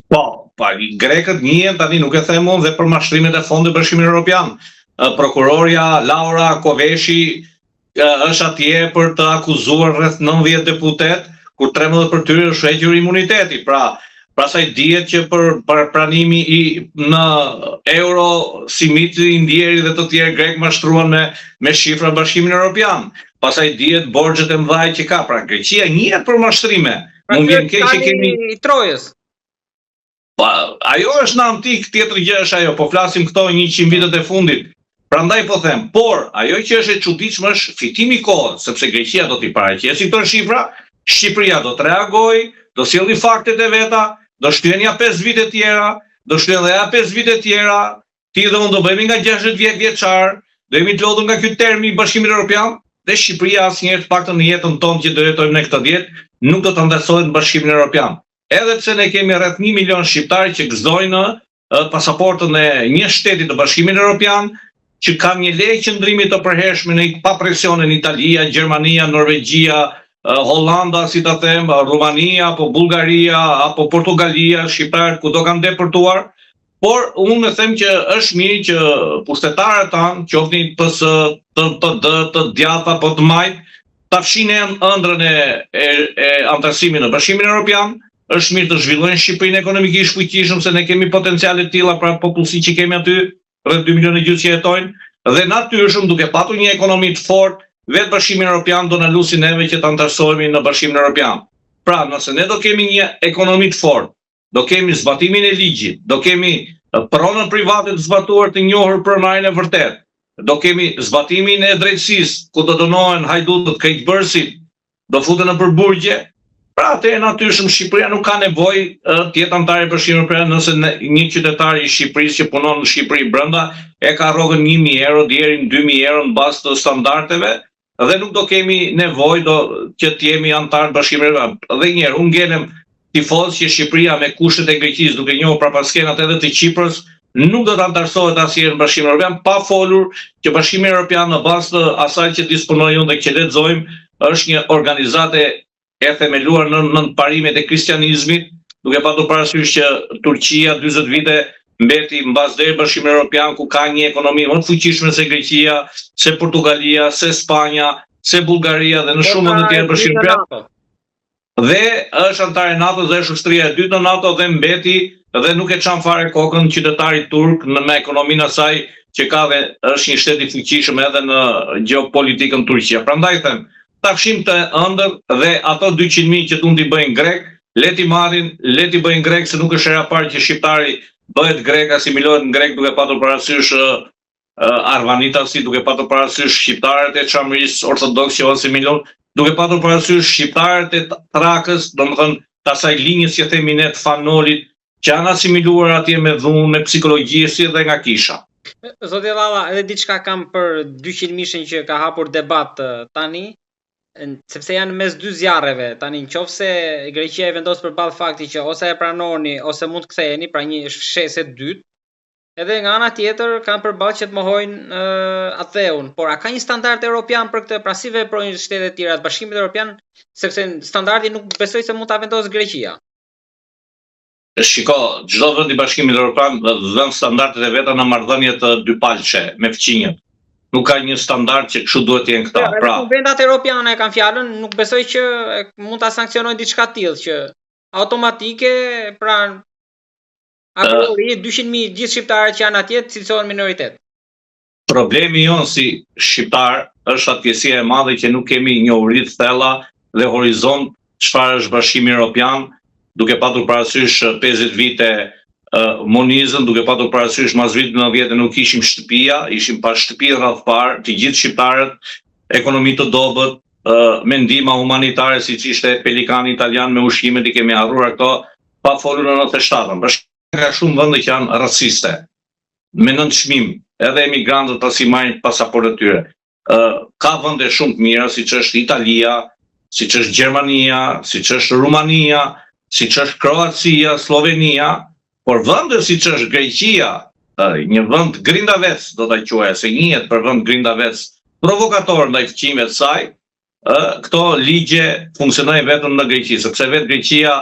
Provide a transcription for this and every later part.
Po, grekët njihen tani, nuk e them unë, dhe për mashtrimet e Fondit Bashkimit Evropian. Prokurorja Laura Koveshi është atje për të akuzuar rreth 90 deputet, kur 13 për tyre është hequr imuniteti. Prasaj dihet që për pranimi në euro Simiti, Indieri dhe të tjerë grek mashtruan me shifra Bashkimin Evropian. Pastaj dihet borxhet e mëdha që ka. Pra Greqia njihet për mashtrime. Mund vjen keq që kemi Trojës. Ajo është në antik, tjetër gjë është ajo, po flasim këto 100 vitet e fundit. Prandaj po them, por ajo që është e çuditshme është fitimi i kohës, sepse Greqia do t'i paraqesë këto shifra, Shqipëria do të reagojë, do sjellë faktet e veta, do shtyen ja 5 vite tjera, do shtyen dhe ja 5 vite tjera, ti dhe unë do bëhemi nga 60 vjeçar, do jemi të lodhur nga ky termi i Bashkimit Evropian, dhe Shqipëria asnjëherë të paktën në jetën tonë që do jetojmë ne këtë vjet, nuk do të ndasohet në Bashkimin Evropian. Edhe pse ne kemi rreth 1 milion shqiptarë që gëzojnë pasaportën e një shteti të Bashkimit Evropian, që kanë një leje qëndrimi të përhershme në pa presion në Italia, Gjermania, Norvegjia, Hollanda, si ta them, Rumania, apo Bullgaria, apo Portugalia, shqiptarët kudo kanë depërtuar, por unë them që është mirë që pushtetarët tanë, qoftin të djatha apo të majt, ta fshinë ëndrrën e antarësimit në Bashkimin Evropian. Është mirë të zhvillojnë Shqipërinë ekonomikisht fuqishëm, se ne kemi potenciale të tilla për popullsi që kemi aty, rreth 2 milionë gjysmë që jetojnë, dhe natyrshëm duke patur një ekonomi të fortë, vetë Bashkimi Evropian do na lusi neve që ta antarësohemi në Bashkimin Evropian. Pra, nëse ne do kemi një ekonomi të fortë, do kemi zbatimin e ligjit, do kemi pronën private të zbatuar të njohur pronarin e vërtet, do kemi zbatimin e drejtësisë, ku do dënohen hajdutët, keqbërësit, do futen në përburgje. Pra atë e natyrshëm Shqipëria nuk ka nevojë të jetë antare e Bashkimit Evropian nëse një qytetar i Shqipërisë që punon në Shqipëri brenda e ka rrogën 1.000 euro deri në 2.000 euro në bazë të standardeve, dhe nuk do kemi nevojë që të jemi antar të Bashkimit Evropian. Dhe një herë unë ngelem tifoz që Shqipëria me kushtet e Greqisë, duke njohur prapaskenat edhe të Kiprës, nuk do të antarësohet asnjëherë në Bashkimin Evropian, pa folur që Bashkimi Evropian në bazë të asaj që disponojnë dhe që lexojmë është një organizatë e themeluar në parimet e kristianizmit, duke patur parasysh që Turqia 40 vite mbeti mbas deri Bashkimin Evropian, ku ka një ekonomi më të fuqishme se Greqia, se Portugalia, se Spanja, se Bullgaria dhe në shumë vende të tjera Bashkimi Evropian. Dhe është antar e NATO dhe është ushtria e dytë në NATO dhe mbeti dhe nuk e çan fare kokën qytetarit turk me ekonominë e saj që ka dhe është një shtet i fuqishëm edhe në gjeopolitikën Turqia. Prandaj them, ta fshim të ëndër dhe ato 200.000 që t'i bëjnë grek, le t'i marrin, le t'i bëjnë grek, se nuk është hera e parë që shqiptari bëhet grek, asimilohet në grek, duke patur parasysh arvanitasi, duke patur parasysh shqiptarët e Çamërisë ortodoks që asimilon, duke patur parasysh shqiptarët e Trakës, domethënë të asaj linjës që themi ne të Fanolit, që janë asimiluar atje me dhunë, me psikologji si dhe nga kisha. Zoti Valla, edhe diçka kam për 200.000 që ka hapur debat tani, sepse janë mes dy zjarreve. Tani nëse Greqia e vendos përballë fakti që ose e pranoni ose mund të ktheheni, pra një është fshesë e dytë. Edhe nga ana tjetër kanë përballë që të mohojnë atheun, por a ka një standard evropian për këtë? Pra si veprojnë shtetet e tjera të Bashkimit Evropian, sepse standardi nuk besoj se mund ta vendosë Greqia. Shiko, çdo vend i Bashkimit Evropian dhën standardet e veta në marrëdhënie të dypalçe me fqinjët. Nuk ka një standard që kështu duhet të jenë këta. Pra, vendat evropiane kanë fjalën, nuk besoj që mund ta sankcionojnë diçka të tillë që automatike, pra a priori 200.000 gjithë shqiptarët që janë atje cilësohen minoritet. Problemi jon si shqiptar është atësia e madhe që nuk kemi njohuri të thella dhe horizont çfarë është Bashkimi Evropian, duke patur parasysh 50 vite monizëm, duke patur parasysh mas vitit 90 nuk ishim shtëpia, ishim pa shtëpi rreth parë, të gjithë shqiptarët, ekonomi të dobët, me ndihma humanitare siç ishte Pelikani italian me ushqimet, i kemi harruar këto, pa folur në 97-ën. Bashkimi ka shumë vende që janë raciste, me nënçmim, edhe emigrantët pasi marrin pasaportët e tyre. Ka vende shumë të mira, siç është Italia, siç është Gjermania, siç është Rumania, siç është Kroacia, Slovenia. Por vende siç është Greqia, një vend grindavec, do ta quaj, se njihet për vend grindavec, provokator ndaj fqinjve të saj, këto ligje funksionojnë vetëm në Greqi, sepse vetë Greqia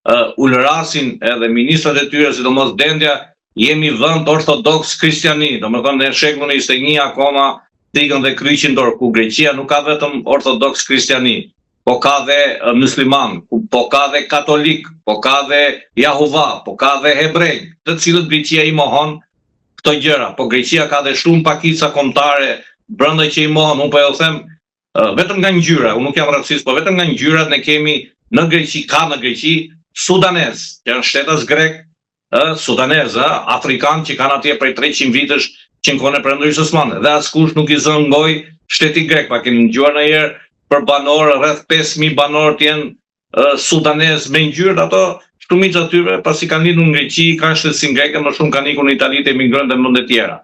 ulërasin edhe ministrat e tyre, sidomos Dendja, jemi vend ortodoks kristiani, domethënë në shekullin e 21 akoma tikën dhe kryqin dorë, ku Greqia nuk ka vetëm ortodoks kristiani, po ka dhe musliman, po ka dhe katolik, po ka dhe Jahova, po ka dhe hebrej, të cilët Greqia i mohon këto gjëra, po Greqia ka dhe shumë pakica kombëtare brenda që i mohon, unë po e them vetëm nga ngjyra, unë nuk jam racist, po vetëm nga ngjyrat ne kemi në Greqi, ka në Greqi sudanez, që janë shtetas grek, sudanez, afrikan që kanë atje prej 300 vitesh që në kohën e Perëndimit Osmane, dhe askush nuk i zëngoi shteti grek, pa kemi dëgjuar ndonjëherë për banorë, rreth 5000 banorë të jenë sudanez me ngjyrë, ato shumica atyre pasi kanë lindur në Greqi, kanë shtetësinë greke, më shumë kanë ikur në Itali të emigrojnë dhe në vende tjera.